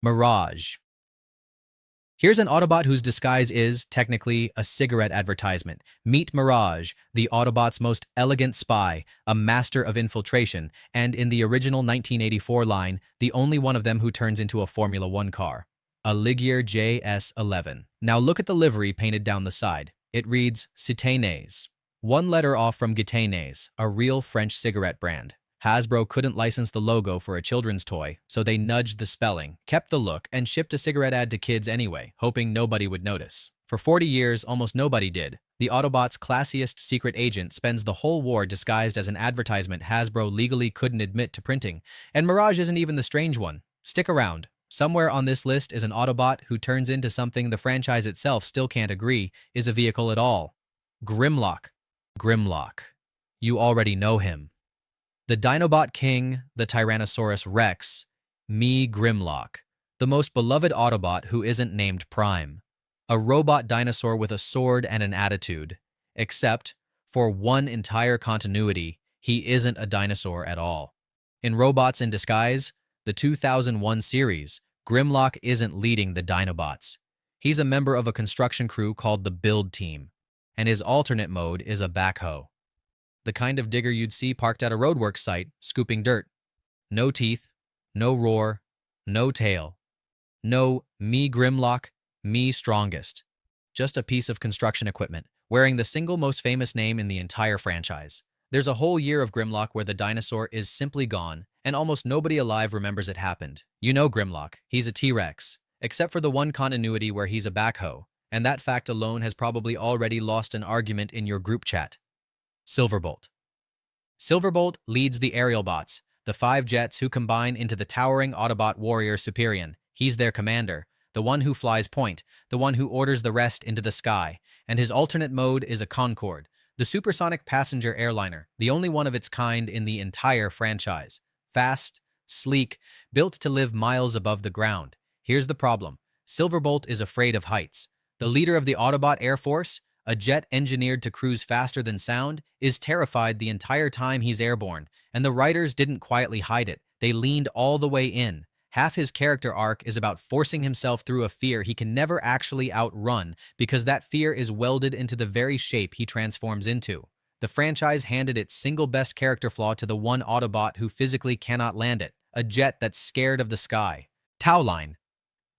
Mirage. Here's an Autobot whose disguise is, technically, a cigarette advertisement. Meet Mirage, the Autobot's most elegant spy, a master of infiltration, and in the original 1984 line, the only one of them who turns into a Formula One car. A Ligier JS11. Now look at the livery painted down the side. It reads Citanes. One letter off from Gitanes, a real French cigarette brand. Hasbro couldn't license the logo for a children's toy, so they nudged the spelling, kept the look, and shipped a cigarette ad to kids anyway, hoping nobody would notice. For 40 years, almost nobody did. The Autobots' classiest secret agent spends the whole war disguised as an advertisement Hasbro legally couldn't admit to printing, and Mirage isn't even the strange one. Stick around. Somewhere on this list is an Autobot who turns into something the franchise itself still can't agree is a vehicle at all. Grimlock. Grimlock. You already know him. The Dinobot King, the Tyrannosaurus Rex, Grimlock, the most beloved Autobot who isn't named Prime. A robot dinosaur with a sword and an attitude. Except, for one entire continuity, he isn't a dinosaur at all. In Robots in Disguise, the 2001 series, Grimlock isn't leading the Dinobots. He's a member of a construction crew called the Build Team, and his alternate mode is a backhoe. The kind of digger you'd see parked at a roadworks site, scooping dirt. No teeth, no roar, no tail. No me Grimlock, me strongest. Just a piece of construction equipment, wearing the single most famous name in the entire franchise. There's a whole year of Grimlock where the dinosaur is simply gone, and almost nobody alive remembers it happened. You know Grimlock, he's a T-Rex, except for the one continuity where he's a backhoe, and that fact alone has probably already lost an argument in your group chat. Silverbolt. Silverbolt leads the aerial bots, the 5 jets who combine into the towering Autobot warrior Superion. He's their commander, the one who flies point, the one who orders the rest into the sky, and his alternate mode is a Concorde, the supersonic passenger airliner, the only one of its kind in the entire franchise. Fast, sleek, built to live miles above the ground. Here's the problem. Silverbolt is afraid of heights. The leader of the Autobot Air Force, a jet engineered to cruise faster than sound, is terrified the entire time he's airborne, and the writers didn't quietly hide it. They leaned all the way in. Half his character arc is about forcing himself through a fear he can never actually outrun because that fear is welded into the very shape he transforms into. The franchise handed its single best character flaw to the one Autobot who physically cannot land it, a jet that's scared of the sky. Towline.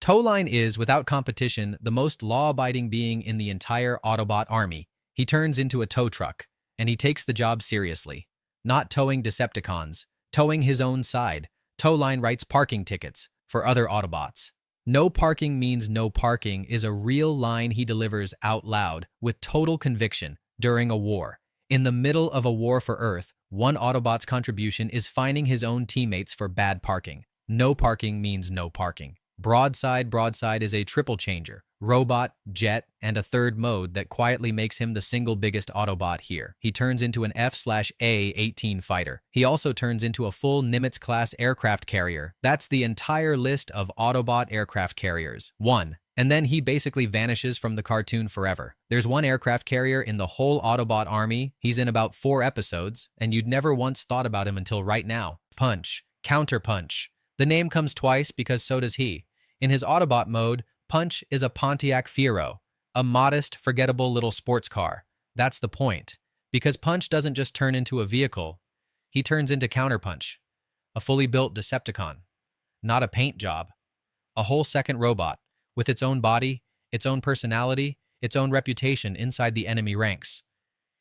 Towline is, without competition, the most law-abiding being in the entire Autobot army. He turns into a tow truck, and he takes the job seriously. Not towing Decepticons, towing his own side. Towline writes parking tickets for other Autobots. No parking means no parking is a real line he delivers out loud with total conviction during a war. In the middle of a war for Earth, one Autobot's contribution is fining his own teammates for bad parking. No parking means no parking. Broadside is a triple changer, robot, jet, and a third mode that quietly makes him the single biggest Autobot here. He turns into an F/A-18 fighter. He also turns into a full Nimitz-class aircraft carrier. That's the entire list of Autobot aircraft carriers. 1. And then he basically vanishes from the cartoon forever. There's one aircraft carrier in the whole Autobot army. He's in about 4 episodes, and you'd never once thought about him until right now. Punch. Counterpunch. The name comes twice because so does he. In his Autobot mode, Punch is a Pontiac Fiero, a modest, forgettable little sports car. That's the point. Because Punch doesn't just turn into a vehicle, he turns into Counterpunch, a fully built Decepticon. Not a paint job. A whole second robot, with its own body, its own personality, its own reputation inside the enemy ranks.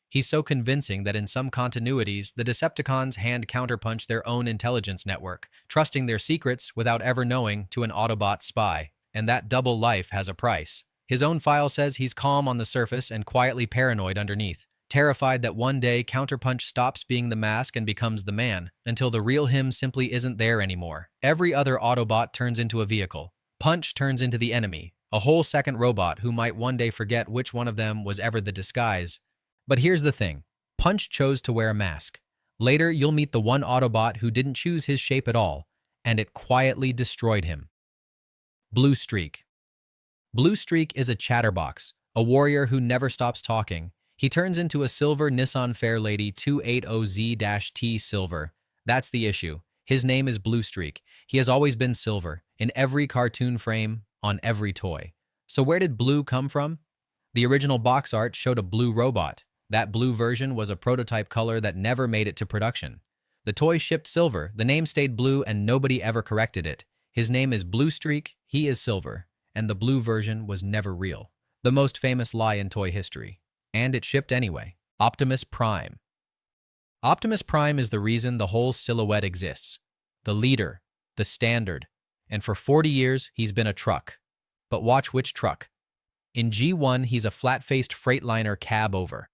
He's so convincing that in some continuities, the Decepticons hand Counterpunch their own intelligence network, trusting their secrets without ever knowing to an Autobot spy. And that double life has a price. His own file says he's calm on the surface and quietly paranoid underneath, terrified that one day Counterpunch stops being the mask and becomes the man, until the real him simply isn't there anymore. Every other Autobot turns into a vehicle. Punch turns into the enemy, a whole second robot who might one day forget which one of them was ever the disguise. But here's the thing. Punch chose to wear a mask. Later, you'll meet the one Autobot who didn't choose his shape at all, and it quietly destroyed him. Blue Streak. Blue Streak is a chatterbox, a warrior who never stops talking. He turns into a silver Nissan Fairlady 280Z-T Silver. That's the issue. His name is Blue Streak. He has always been silver, in every cartoon frame, on every toy. So where did blue come from? The original box art showed a blue robot. That blue version was a prototype color that never made it to production. The toy shipped silver, the name stayed blue, and nobody ever corrected it. His name is Blue Streak, he is silver, and the blue version was never real. The most famous lie in toy history. And it shipped anyway. Optimus Prime. Optimus Prime is the reason the whole silhouette exists. The leader, the standard. And for 40 years, he's been a truck. But watch which truck. In G1, he's a flat-faced Freightliner cab-over.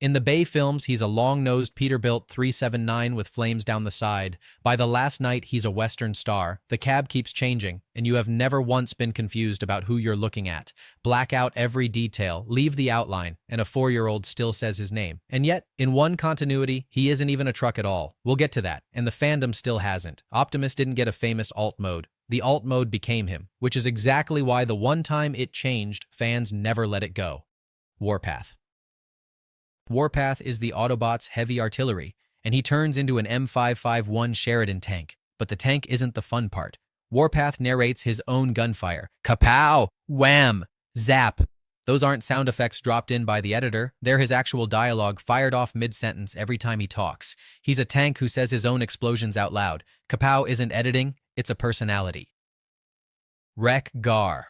In the Bay films, he's a long-nosed Peterbilt 379 with flames down the side. By the last night, he's a Western star. The cab keeps changing, and you have never once been confused about who you're looking at. Black out every detail, leave the outline, and a 4-year-old still says his name. And yet, in one continuity, he isn't even a truck at all. We'll get to that, and the fandom still hasn't. Optimus didn't get a famous alt mode. The alt mode became him, which is exactly why the one time it changed, fans never let it go. Warpath. Warpath is the Autobots' heavy artillery, and he turns into an M551 Sheridan tank. But the tank isn't the fun part. Warpath narrates his own gunfire. Kapow! Wham! Zap! Those aren't sound effects dropped in by the editor. They're his actual dialogue fired off mid-sentence every time he talks. He's a tank who says his own explosions out loud. Kapow isn't editing, it's a personality. Wreck-Gar.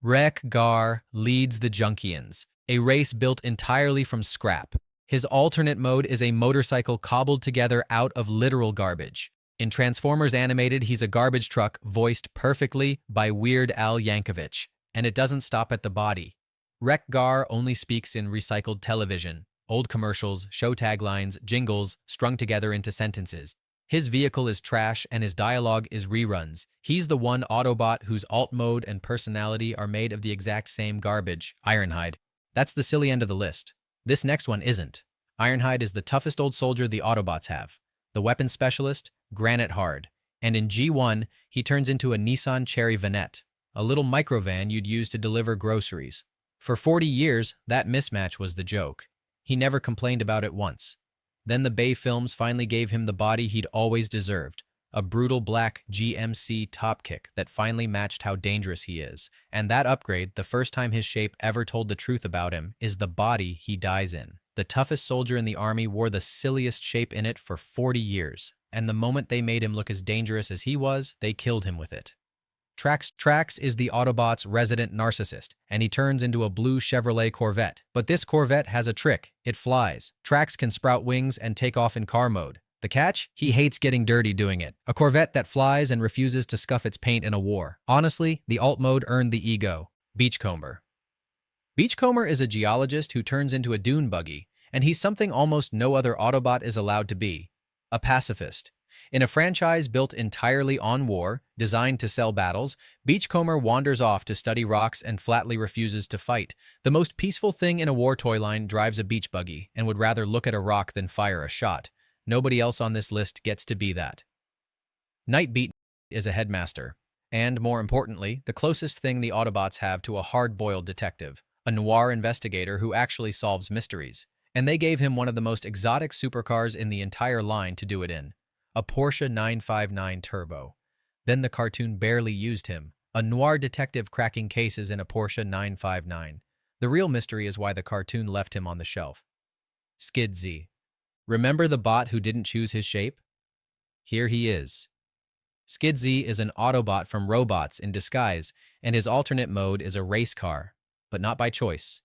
Wreck-Gar leads the Junkians, a race built entirely from scrap. His alternate mode is a motorcycle cobbled together out of literal garbage. In Transformers Animated, he's a garbage truck voiced perfectly by Weird Al Yankovic, and it doesn't stop at the body. Wreck-Gar only speaks in recycled television, old commercials, show taglines, jingles, strung together into sentences. His vehicle is trash and his dialogue is reruns. He's the one Autobot whose alt mode and personality are made of the exact same garbage, Ironhide. That's the silly end of the list. This next one isn't. Ironhide is the toughest old soldier the Autobots have. The weapons specialist, granite hard. And in G1, he turns into a Nissan Cherry Vanette, a little microvan you'd use to deliver groceries. For 40 years, that mismatch was the joke. He never complained about it once. Then the Bay films finally gave him the body he'd always deserved. A brutal black GMC top kick that finally matched how dangerous he is. And that upgrade, the first time his shape ever told the truth about him, is the body he dies in. The toughest soldier in the army wore the silliest shape in it for 40 years, and the moment they made him look as dangerous as he was, they killed him with it. Trax is the Autobots' resident narcissist, and he turns into a blue Chevrolet Corvette. But this Corvette has a trick. It flies. Trax can sprout wings and take off in car mode. The catch? He hates getting dirty doing it. A Corvette that flies and refuses to scuff its paint in a war. Honestly, the alt mode earned the ego. Beachcomber. Beachcomber is a geologist who turns into a dune buggy, and he's something almost no other Autobot is allowed to be. A pacifist. In a franchise built entirely on war, designed to sell battles, Beachcomber wanders off to study rocks and flatly refuses to fight. The most peaceful thing in a war toy line drives a beach buggy and would rather look at a rock than fire a shot. Nobody else on this list gets to be that. Nightbeat is a headmaster, and more importantly, the closest thing the Autobots have to a hard-boiled detective, a noir investigator who actually solves mysteries. And they gave him one of the most exotic supercars in the entire line to do it in, a Porsche 959 Turbo. Then the cartoon barely used him, a noir detective cracking cases in a Porsche 959. The real mystery is why the cartoon left him on the shelf. Skids. Remember the bot who didn't choose his shape? Here he is. Skids is an Autobot from Robots in disguise, and his alternate mode is a race car, but not by choice.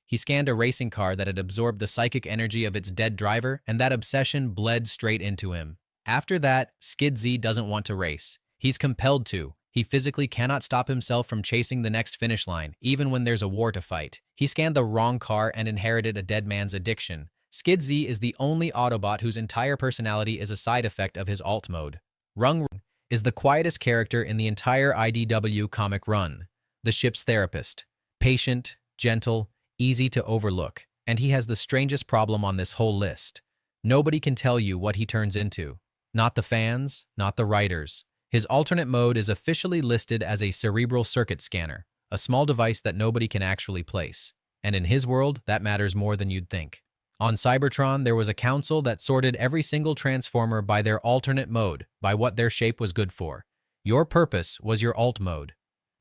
He scanned a racing car that had absorbed the psychic energy of its dead driver, and that obsession bled straight into him. After that, Skids doesn't want to race. He's compelled to. He physically cannot stop himself from chasing the next finish line, even when there's a war to fight. He scanned the wrong car and inherited a dead man's addiction. Skids is the only Autobot whose entire personality is a side effect of his alt mode. Rung is the quietest character in the entire IDW comic run. The ship's therapist. Patient, gentle, easy to overlook, and he has the strangest problem on this whole list. Nobody can tell you what he turns into. Not the fans, not the writers. His alternate mode is officially listed as a cerebral circuit scanner, a small device that nobody can actually place. And in his world, that matters more than you'd think. On Cybertron, there was a council that sorted every single Transformer by their alternate mode, by what their shape was good for. Your purpose was your alt mode.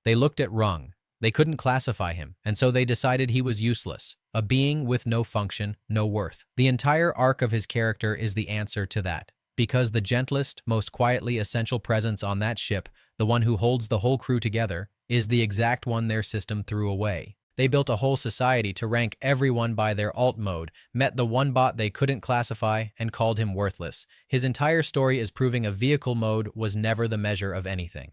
They looked at Rung. They couldn't classify him, and so they decided he was useless, a being with no function, no worth. The entire arc of his character is the answer to that, because the gentlest, most quietly essential presence on that ship, the one who holds the whole crew together, is the exact one their system threw away. They built a whole society to rank everyone by their alt mode, met the one bot they couldn't classify, and called him worthless. His entire story is proving a vehicle mode was never the measure of anything.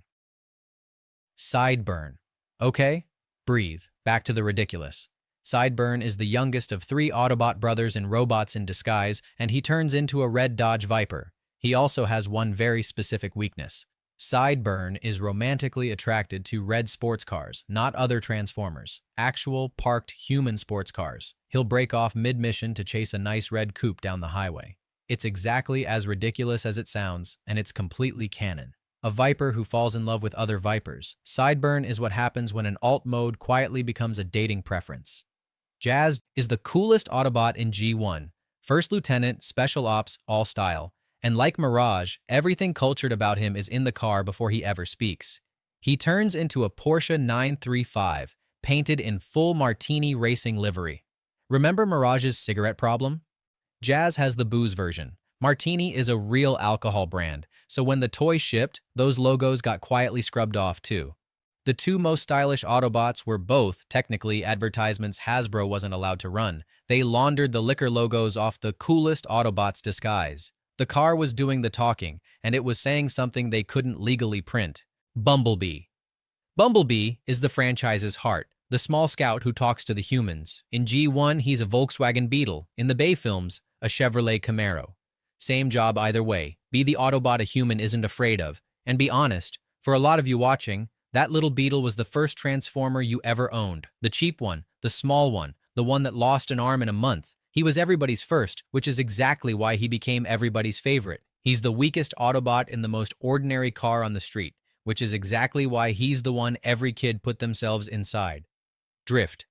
Sideburn. Okay? Breathe. Back to the ridiculous. Sideburn is the youngest of 3 Autobot brothers in robots in disguise, and he turns into a red Dodge Viper. He also has one very specific weakness. Sideburn is romantically attracted to red sports cars, not other Transformers. Actual, parked, human sports cars. He'll break off mid-mission to chase a nice red coupe down the highway. It's exactly as ridiculous as it sounds, and it's completely canon. A Viper who falls in love with other Vipers. Sideburn is what happens when an alt mode quietly becomes a dating preference. Jazz is the coolest Autobot in G1. First Lieutenant, Special Ops, all style. And like Mirage, everything cultured about him is in the car before he ever speaks. He turns into a Porsche 935, painted in full martini racing livery. Remember Mirage's cigarette problem? Jazz has the booze version. Martini is a real alcohol brand, so when the toy shipped, those logos got quietly scrubbed off too. The 2 most stylish Autobots were both, technically, advertisements Hasbro wasn't allowed to run. They laundered the liquor logos off the coolest Autobots disguise. The car was doing the talking, and it was saying something they couldn't legally print. Bumblebee. Bumblebee is the franchise's heart, the small scout who talks to the humans. In G1, he's a Volkswagen Beetle. In the Bay films, a Chevrolet Camaro. Same job either way. Be the Autobot a human isn't afraid of. And be honest, for a lot of you watching, that little Beetle was the first Transformer you ever owned. The cheap one, the small one, the one that lost an arm in a month. He was everybody's first, which is exactly why he became everybody's favorite. He's the weakest Autobot in the most ordinary car on the street, which is exactly why he's the one every kid put themselves inside. Drift.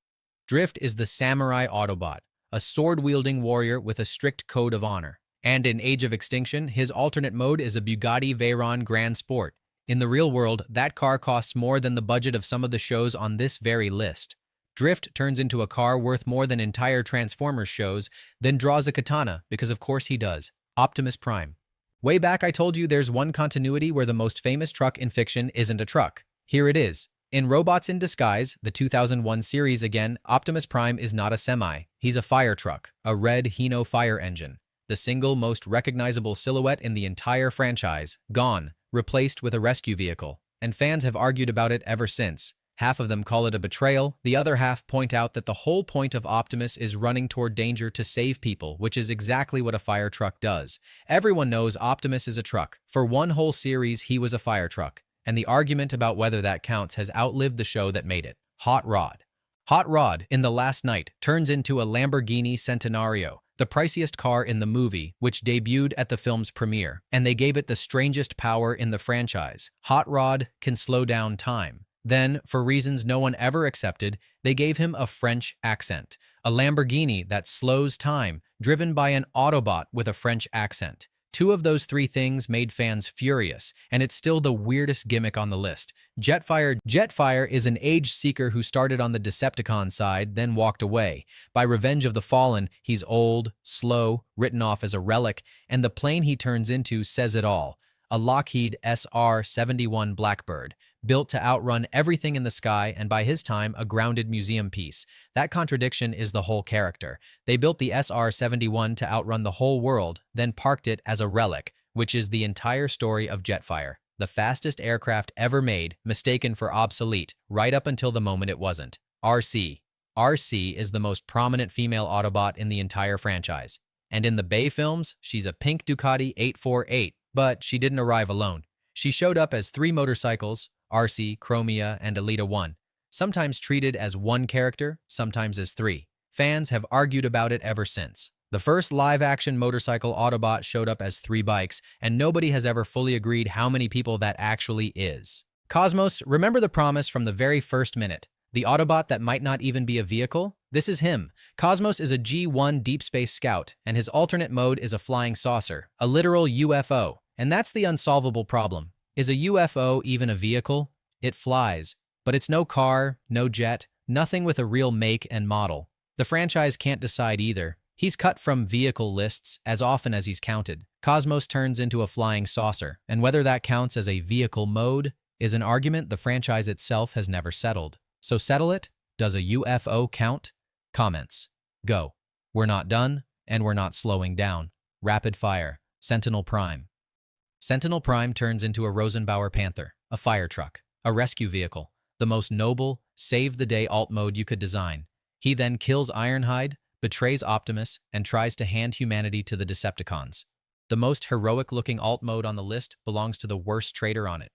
Drift is the samurai Autobot, a sword-wielding warrior with a strict code of honor. And in Age of Extinction, his alternate mode is a Bugatti Veyron Grand Sport. In the real world, that car costs more than the budget of some of the shows on this very list. Drift turns into a car worth more than entire Transformers shows, then draws a katana, because of course he does. Optimus Prime. Way back I told you there's one continuity where the most famous truck in fiction isn't a truck. Here it is. In Robots in Disguise, the 2001 series again, Optimus Prime is not a semi. He's a fire truck, a red Hino fire engine. The single most recognizable silhouette in the entire franchise, gone, replaced with a rescue vehicle. And fans have argued about it ever since. Half of them call it a betrayal, the other half point out that the whole point of Optimus is running toward danger to save people, which is exactly what a fire truck does. Everyone knows Optimus is a truck. For one whole series, he was a fire truck. And the argument about whether that counts has outlived the show that made it. Hot Rod. Hot Rod, in The Last Night, turns into a Lamborghini Centenario, the priciest car in the movie, which debuted at the film's premiere, and they gave it the strangest power in the franchise. Hot Rod can slow down time. Then, for reasons no one ever accepted, they gave him a French accent. A Lamborghini that slows time, driven by an Autobot with a French accent. 2 of those 3 things made fans furious, and it's still the weirdest gimmick on the list. Jetfire. Jetfire is an age seeker who started on the Decepticon side, then walked away. By Revenge of the Fallen, he's old, slow, written off as a relic, and the plane he turns into says it all. A Lockheed SR-71 Blackbird, built to outrun everything in the sky and by his time a grounded museum piece. That contradiction is the whole character. They built the SR-71 to outrun the whole world, then parked it as a relic, which is the entire story of Jetfire. The fastest aircraft ever made, mistaken for obsolete, right up until the moment it wasn't. RC. RC is the most prominent female Autobot in the entire franchise. And in the Bay films, she's a pink Ducati 848. But she didn't arrive alone. She showed up as 3 motorcycles, RC, Chromia, and Elita 1, sometimes treated as one character, sometimes as 3. Fans have argued about it ever since. The first live-action motorcycle Autobot showed up as 3 bikes, and nobody has ever fully agreed how many people that actually is. Cosmos, remember the promise from the very first minute. The Autobot that might not even be a vehicle? This is him. Cosmos is a G1 deep space scout, and his alternate mode is a flying saucer, a literal UFO. And that's the unsolvable problem. Is a UFO even a vehicle? It flies, but it's no car, no jet, nothing with a real make and model. The franchise can't decide either. He's cut from vehicle lists as often as he's counted. Cosmos turns into a flying saucer, and whether that counts as a vehicle mode is an argument the franchise itself has never settled. So settle it? Does a UFO count? Comments. Go. We're not done, and we're not slowing down. Rapid fire. Sentinel Prime. Sentinel Prime turns into a Rosenbauer Panther, a fire truck, a rescue vehicle, the most noble, save-the-day alt mode you could design. He then kills Ironhide, betrays Optimus, and tries to hand humanity to the Decepticons. The most heroic-looking alt mode on the list belongs to the worst traitor on it.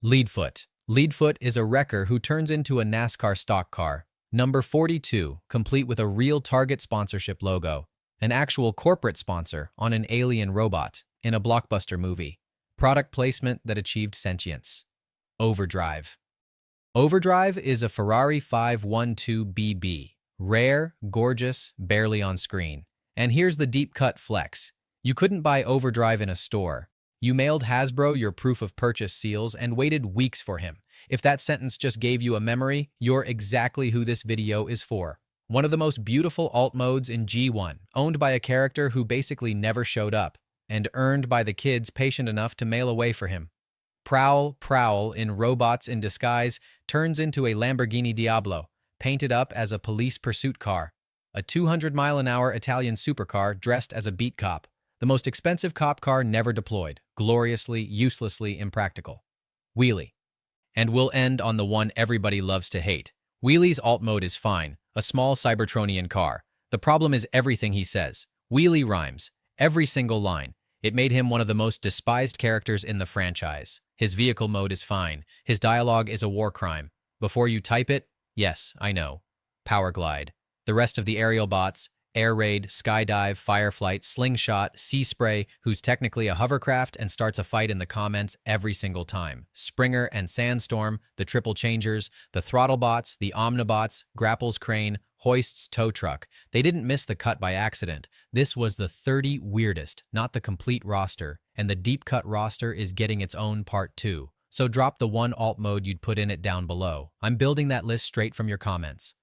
Leadfoot. Leadfoot is a wrecker who turns into a NASCAR stock car. Number 42, complete with a real Target sponsorship logo, an actual corporate sponsor on an alien robot in a blockbuster movie. Product placement that achieved sentience. Overdrive. Overdrive is a Ferrari 512BB. Rare, gorgeous, barely on screen. And here's the deep-cut flex. You couldn't buy Overdrive in a store. You mailed Hasbro your proof of purchase seals and waited weeks for him. If that sentence just gave you a memory, you're exactly who this video is for. One of the most beautiful alt modes in G1, owned by a character who basically never showed up, and earned by the kids patient enough to mail away for him. Prowl in Robots in Disguise turns into a Lamborghini Diablo, painted up as a police pursuit car. A 200-mile-an-hour Italian supercar dressed as a beat cop. The most expensive cop car never deployed, gloriously, uselessly impractical. Wheelie. And we'll end on the one everybody loves to hate. Wheelie's alt mode is fine, a small Cybertronian car. The problem is everything he says. Wheelie rhymes. Every single line. It made him one of the most despised characters in the franchise. His vehicle mode is fine. His dialogue is a war crime. Before you type it, yes, I know. Powerglide. The rest of the aerial bots, Air Raid, Skydive, Fireflight, Slingshot, Seaspray, who's technically a hovercraft and starts a fight in the comments every single time. Springer and Sandstorm, the triple changers, the throttle bots, the Omnibots, Grapples Crane, Hoist's tow truck. They didn't miss the cut by accident. This was the 30 weirdest, not the complete roster, and the deep cut roster is getting its own part too. So drop the one alt mode you'd put in it down below. I'm building that list straight from your comments.